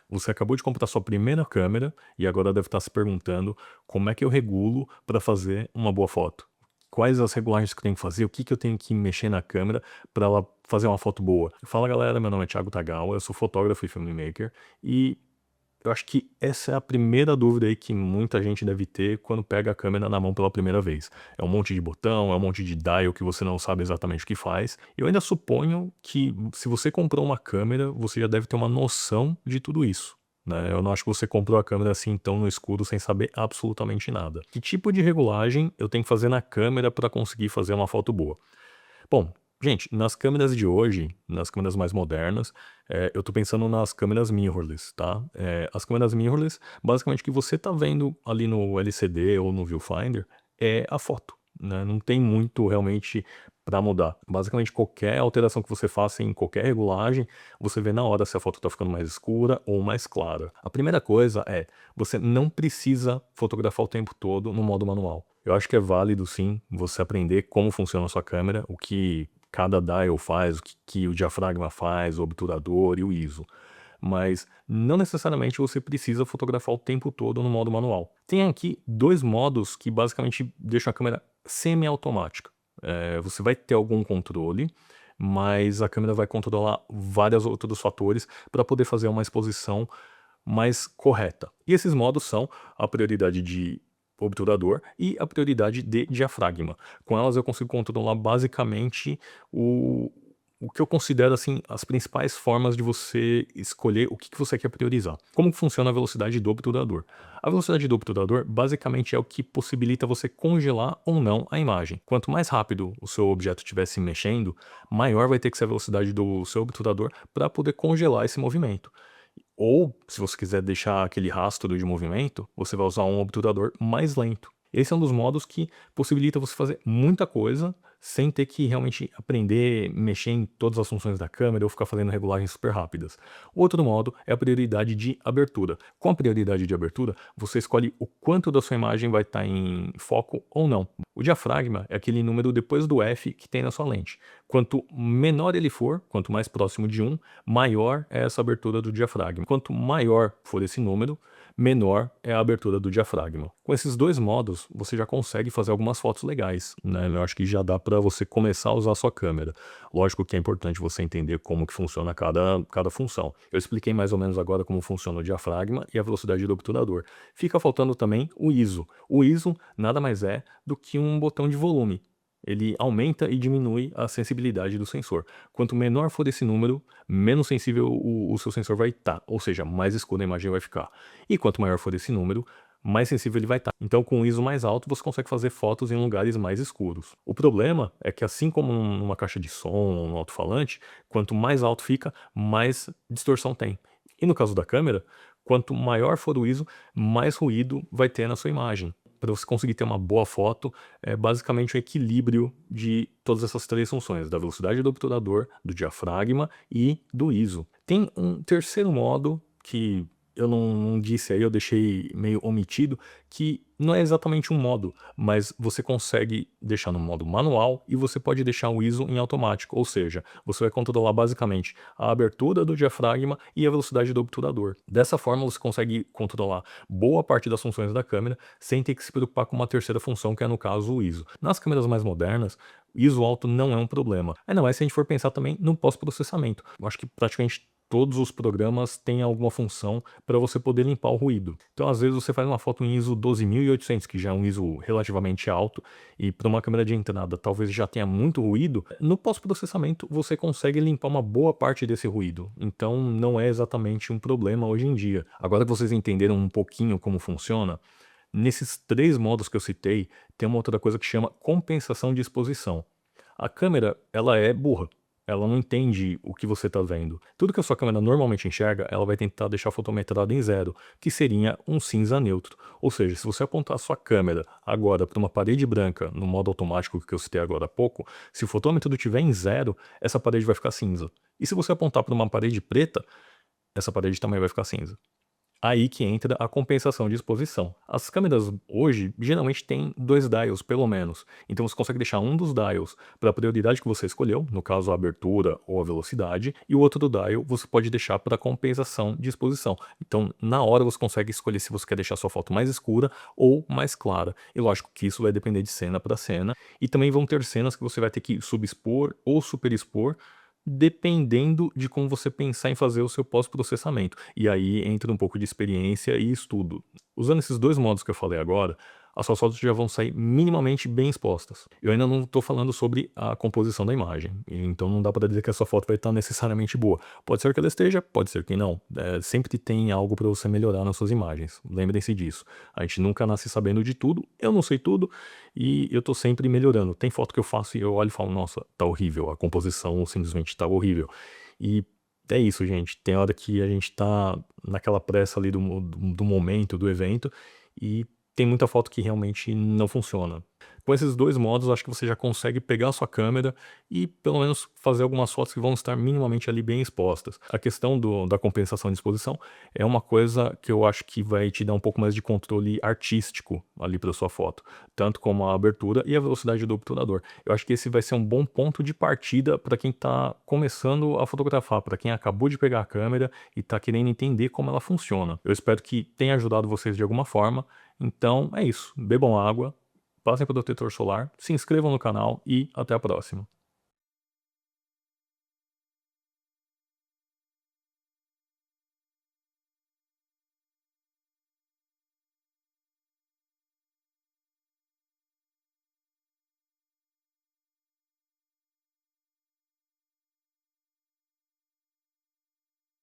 Você acabou de comprar sua primeira câmera e agora deve estar se perguntando como é que eu regulo para fazer uma boa foto. Quais as regulagens que eu tenho que fazer, o que que eu tenho que mexer na câmera para ela fazer uma foto boa. Fala galera, meu nome é Thiago Tagawa, eu sou fotógrafo e filmmaker e eu acho que essa é a primeira dúvida aí que muita gente deve ter quando pega a câmera na mão pela primeira vez. É um monte de botão, é um monte de dial que você não sabe exatamente o que faz. Eu ainda suponho que se você comprou uma câmera, você já deve ter uma noção de tudo isso, né? Eu não acho que você comprou a câmera assim tão no escuro sem saber absolutamente nada. Que tipo de regulagem eu tenho que fazer na câmera para conseguir fazer uma foto boa? Bom, gente, nas câmeras de hoje, nas câmeras mais modernas, eu tô pensando nas câmeras mirrorless, tá? As câmeras mirrorless, basicamente o que você tá vendo ali no LCD ou no viewfinder é a foto, né? Não tem muito realmente para mudar. Basicamente qualquer alteração que você faça em qualquer regulagem, você vê na hora se a foto tá ficando mais escura ou mais clara. A primeira coisa é, você não precisa fotografar o tempo todo no modo manual. Eu acho que é válido sim você aprender como funciona a sua câmera, o que cada dial faz, o que o diafragma faz, o obturador e o ISO. Mas não necessariamente você precisa fotografar o tempo todo no modo manual. Tem aqui dois modos que basicamente deixam a câmera semi-automática. Você vai ter algum controle, mas a câmera vai controlar vários outros fatores para poder fazer uma exposição mais correta. E esses modos são a prioridade de obturador e a prioridade de diafragma. Com elas eu consigo controlar basicamente o, o que eu considero assim as principais formas de você escolher o que que você quer priorizar. Como que funciona a velocidade do obturador? A velocidade do obturador basicamente é o que possibilita você congelar ou não a imagem. Quanto mais rápido o seu objeto estiver se mexendo, maior vai ter que ser a velocidade do seu obturador para poder congelar esse movimento. Ou, se você quiser deixar aquele rastro de movimento, você vai usar um obturador mais lento. Esse é um dos modos que possibilita você fazer muita coisa sem ter que realmente aprender, mexer em todas as funções da câmera ou ficar fazendo regulagens super rápidas. O outro modo é a prioridade de abertura. Com a prioridade de abertura, você escolhe o quanto da sua imagem vai estar em foco ou não. O diafragma é aquele número depois do F que tem na sua lente. Quanto menor ele for, quanto mais próximo de 1, maior é essa abertura do diafragma. Quanto maior for esse número, menor é a abertura do diafragma. Com esses dois modos, você já consegue fazer algumas fotos legais, né? Eu acho que já dá para você começar a usar a sua câmera. Lógico que é importante você entender como que funciona cada função. Eu expliquei mais ou menos agora como funciona o diafragma e a velocidade do obturador. Fica faltando também o ISO. O ISO nada mais é do que um botão de volume. Ele aumenta e diminui a sensibilidade do sensor. Quanto menor for esse número, menos sensível o seu sensor vai estar, ou seja, mais escura a imagem vai ficar. E quanto maior for esse número, mais sensível ele vai estar. Então, com o ISO mais alto, você consegue fazer fotos em lugares mais escuros. O problema é que, assim como numa caixa de som ou no alto-falante, quanto mais alto fica, mais distorção tem. E no caso da câmera, quanto maior for o ISO, mais ruído vai ter na sua imagem. Para você conseguir ter uma boa foto, é basicamente o equilíbrio de todas essas três funções, da velocidade do obturador, do diafragma e do ISO. Tem um terceiro modo que eu não disse aí, eu deixei meio omitido, que não é exatamente um modo, mas você consegue deixar no modo manual e você pode deixar o ISO em automático, ou seja, você vai controlar basicamente a abertura do diafragma e a velocidade do obturador. Dessa forma você consegue controlar boa parte das funções da câmera sem ter que se preocupar com uma terceira função, que é no caso o ISO. Nas câmeras mais modernas, ISO alto não é um problema. Ainda mais se a gente for pensar também no pós-processamento. Eu acho que praticamente todos os programas têm alguma função para você poder limpar o ruído. Então, às vezes, você faz uma foto em ISO 12.800, que já é um ISO relativamente alto, e para uma câmera de entrada talvez já tenha muito ruído. No pós-processamento, você consegue limpar uma boa parte desse ruído. Então, não é exatamente um problema hoje em dia. Agora que vocês entenderam um pouquinho como funciona, nesses três modos que eu citei, tem uma outra coisa que chama compensação de exposição. A câmera, ela é burra. Ela não entende o que você está vendo. Tudo que a sua câmera normalmente enxerga, ela vai tentar deixar fotometrado em zero, que seria um cinza neutro. Ou seja, se você apontar a sua câmera agora para uma parede branca, no modo automático que eu citei agora há pouco, se o fotômetro estiver em zero, essa parede vai ficar cinza. E se você apontar para uma parede preta, essa parede também vai ficar cinza. Aí que entra a compensação de exposição. As câmeras hoje geralmente têm 2 dials pelo menos, então você consegue deixar um dos dials para a prioridade que você escolheu, no caso a abertura ou a velocidade, e o outro dial você pode deixar para compensação de exposição. Então na hora você consegue escolher se você quer deixar sua foto mais escura ou mais clara. E lógico que isso vai depender de cena para cena, e também vão ter cenas que você vai ter que subexpor ou superexpor, dependendo de como você pensar em fazer o seu pós-processamento. E aí entra um pouco de experiência e estudo. Usando esses 2 modos que eu falei agora, as suas fotos já vão sair minimamente bem expostas. Eu ainda não estou falando sobre a composição da imagem, então não dá para dizer que a sua foto vai estar necessariamente boa. Pode ser que ela esteja, pode ser que não. Sempre tem algo para você melhorar nas suas imagens. Lembrem-se disso. A gente nunca nasce sabendo de tudo, eu não sei tudo, e eu estou sempre melhorando. Tem foto que eu faço e eu olho e falo, nossa, tá horrível, a composição simplesmente tá horrível. E é isso, gente. Tem hora que a gente tá naquela pressa ali do momento, do evento, e tem muita foto que realmente não funciona. Com esses 2 modos, acho que você já consegue pegar a sua câmera e pelo menos fazer algumas fotos que vão estar minimamente ali bem expostas. A questão da compensação de exposição é uma coisa que eu acho que vai te dar um pouco mais de controle artístico ali para sua foto, tanto como a abertura e a velocidade do obturador. Eu acho que esse vai ser um bom ponto de partida para quem está começando a fotografar, para quem acabou de pegar a câmera e está querendo entender como ela funciona. Eu espero que tenha ajudado vocês de alguma forma. Então é isso. Bebam água, passem protetor solar, se inscrevam no canal e até a próxima.